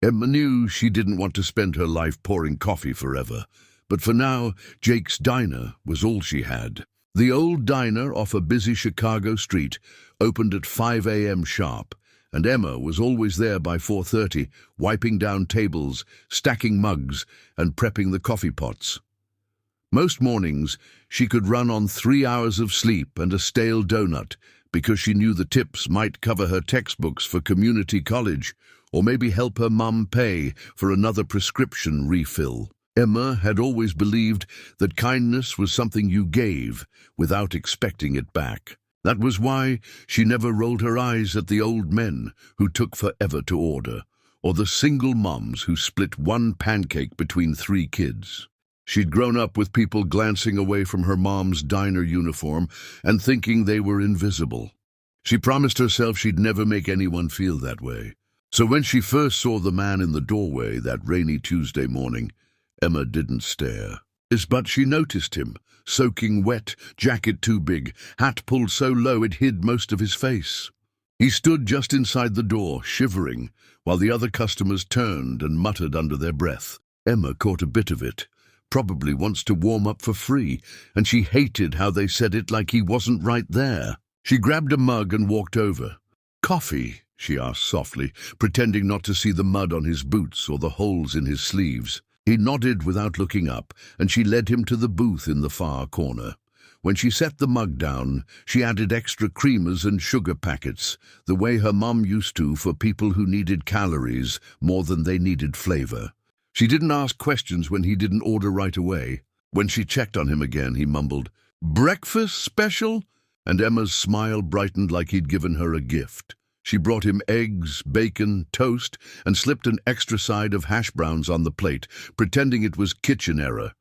Emma knew she didn't want to spend her life pouring coffee forever, but for now, Jake's Diner was all she had. The old diner off a busy Chicago street opened at 5 a.m. sharp, and Emma was always there by 4:30, wiping down tables, stacking mugs, and prepping the coffee pots. Most mornings, she could run on 3 hours of sleep and a stale donut because she knew the tips might cover her textbooks for community college or maybe help her mum pay for another prescription refill. Emma had always believed that kindness was something you gave without expecting it back. That was why she never rolled her eyes at the old men who took forever to order, or the single moms who split one pancake between 3 kids. She'd grown up with people glancing away from her mom's diner uniform and thinking they were invisible. She promised herself she'd never make anyone feel that way. So when she first saw the man in the doorway that rainy Tuesday morning, Emma didn't stare. But she noticed him, soaking wet, jacket too big, hat pulled so low it hid most of his face. He stood just inside the door, shivering, while the other customers turned and muttered under their breath. Emma caught a bit of it. Probably wants to warm up for free, and she hated how they said it like he wasn't right there. She grabbed a mug and walked over. "Coffee?" she asked softly, pretending not to see the mud on his boots or the holes in his sleeves. He nodded without looking up, and she led him to the booth in the far corner. When she set the mug down, she added extra creamers and sugar packets, the way her mum used to for people who needed calories more than they needed flavor. She didn't ask questions when he didn't order right away. When she checked on him again, he mumbled, "Breakfast special?" And Emma's smile brightened like he'd given her a gift. She brought him eggs, bacon, toast, and slipped an extra side of hash browns on the plate, pretending it was kitchen error.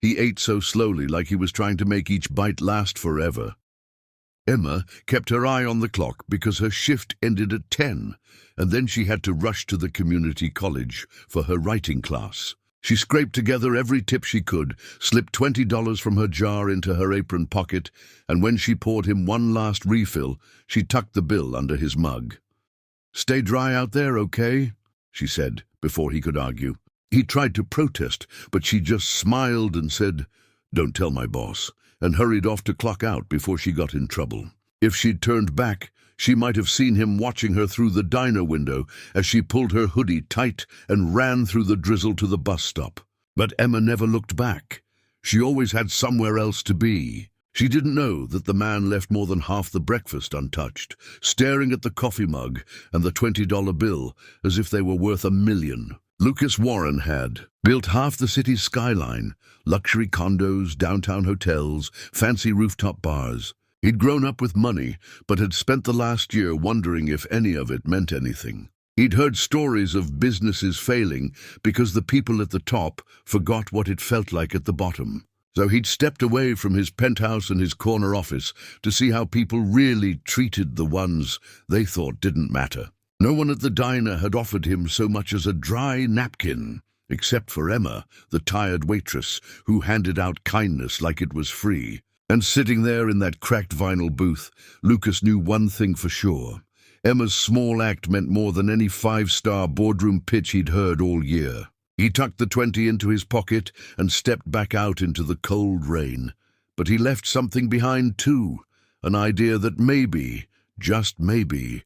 He ate so slowly, like he was trying to make each bite last forever. Emma kept her eye on the clock because her shift ended at 10, and then she had to rush to the community college for her writing class. She scraped together every tip she could, slipped $20 from her jar into her apron pocket, and when she poured him one last refill, she tucked the bill under his mug. "Stay dry out there, okay?" she said, before he could argue. He tried to protest, but she just smiled and said, "Don't tell my boss," and hurried off to clock out before she got in trouble. If she'd turned back, she might have seen him watching her through the diner window as she pulled her hoodie tight and ran through the drizzle to the bus stop. But Emma never looked back. She always had somewhere else to be. She didn't know that the man left more than half the breakfast untouched, staring at the coffee mug and the $20 bill as if they were worth $1 million. Lucas Warren had built half the city's skyline, luxury condos, downtown hotels, fancy rooftop bars. He'd grown up with money, but had spent the last year wondering if any of it meant anything. He'd heard stories of businesses failing because the people at the top forgot what it felt like at the bottom. So he'd stepped away from his penthouse and his corner office to see how people really treated the ones they thought didn't matter. No one at the diner had offered him so much as a dry napkin, except for Emma, the tired waitress, who handed out kindness like it was free. And sitting there in that cracked vinyl booth, Lucas knew one thing for sure. Emma's small act meant more than any 5-star boardroom pitch he'd heard all year. He tucked the 20 into his pocket and stepped back out into the cold rain. But he left something behind too, an idea that maybe, just maybe,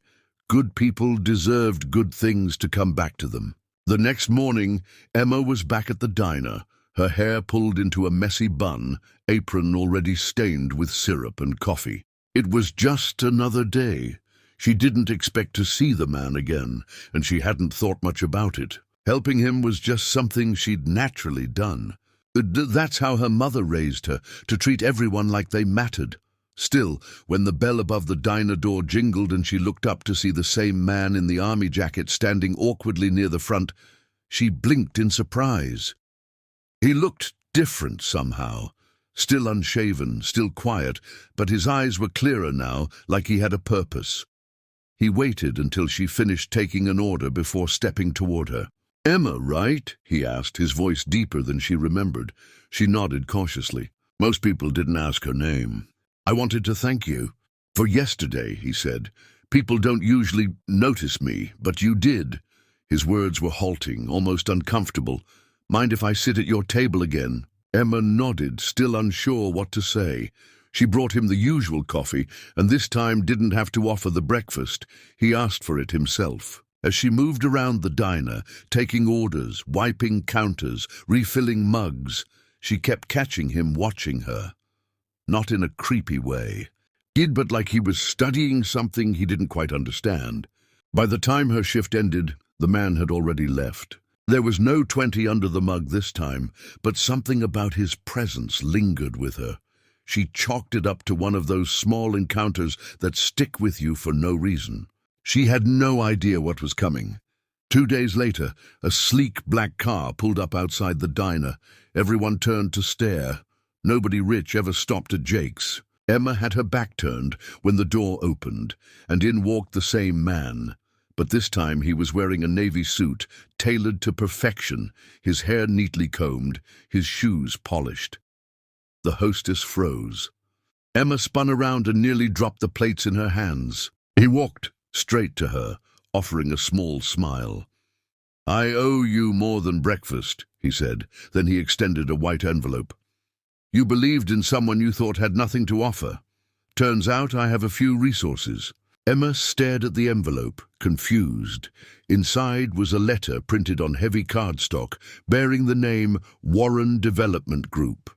good people deserved good things to come back to them. The next morning, Emma was back at the diner, her hair pulled into a messy bun, apron already stained with syrup and coffee. It was just another day. She didn't expect to see the man again, and she hadn't thought much about it. Helping him was just something she'd naturally done. That's how her mother raised her, to treat everyone like they mattered. Still, when the bell above the diner door jingled and she looked up to see the same man in the army jacket standing awkwardly near the front, she blinked in surprise. He looked different somehow, still unshaven, still quiet, but his eyes were clearer now, like he had a purpose. He waited until she finished taking an order before stepping toward her. "Emma, right?" he asked, his voice deeper than she remembered. She nodded cautiously. Most people didn't ask her name. "I wanted to thank you for yesterday," he said. "People don't usually notice me, but you did." His words were halting, almost uncomfortable. "Mind if I sit at your table again?" Emma nodded, still unsure what to say. She brought him the usual coffee, and this time didn't have to offer the breakfast. He asked for it himself. As she moved around the diner, taking orders, wiping counters, refilling mugs, she kept catching him watching her. Not in a creepy way, but like he was studying something he didn't quite understand. By the time her shift ended, the man had already left. There was no 20 under the mug this time, but something about his presence lingered with her. She chalked it up to one of those small encounters that stick with you for no reason. She had no idea what was coming. 2 days later, a sleek black car pulled up outside the diner. Everyone turned to stare. Nobody rich ever stopped at Jake's. Emma had her back turned when the door opened, and in walked the same man. But this time he was wearing a navy suit, tailored to perfection, his hair neatly combed, his shoes polished. The hostess froze. Emma spun around and nearly dropped the plates in her hands. He walked straight to her, offering a small smile. "I owe you more than breakfast," he said. Then he extended a white envelope. "You believed in someone you thought had nothing to offer. Turns out I have a few resources." Emma stared at the envelope, confused. Inside was a letter printed on heavy cardstock, bearing the name Warren Development Group.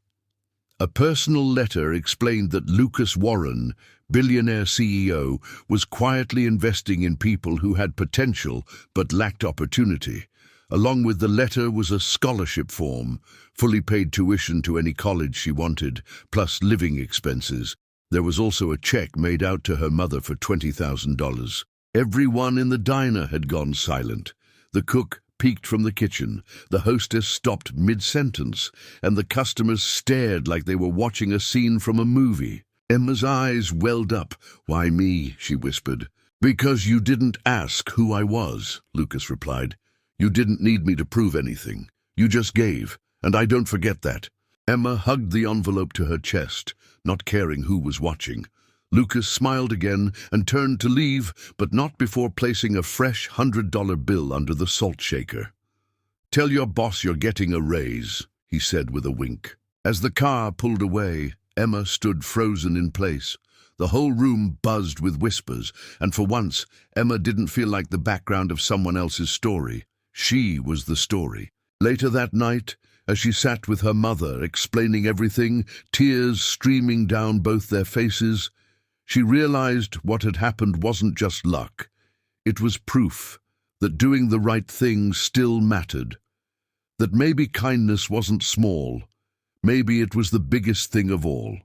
A personal letter explained that Lucas Warren, Billionaire CEO, was quietly investing in people who had potential but lacked opportunity. Along with the letter was a scholarship form, fully paid tuition to any college she wanted, plus living expenses. There was also a check made out to her mother for $20,000. Everyone in the diner had gone silent. The cook peeked from the kitchen, the hostess stopped mid-sentence, and the customers stared like they were watching a scene from a movie. Emma's eyes welled up. "Why me?" she whispered. "Because you didn't ask who I was," Lucas replied. "You didn't need me to prove anything. You just gave, and I don't forget that." Emma hugged the envelope to her chest, not caring who was watching. Lucas smiled again and turned to leave, but not before placing a fresh $100 bill under the salt shaker. "Tell your boss you're getting a raise," he said with a wink. As the car pulled away, Emma stood frozen in place. The whole room buzzed with whispers, and for once, Emma didn't feel like the background of someone else's story. She was the story. Later that night, as she sat with her mother, explaining everything, tears streaming down both their faces, she realized what had happened wasn't just luck. It was proof that doing the right thing still mattered. That maybe kindness wasn't small. Maybe it was the biggest thing of all.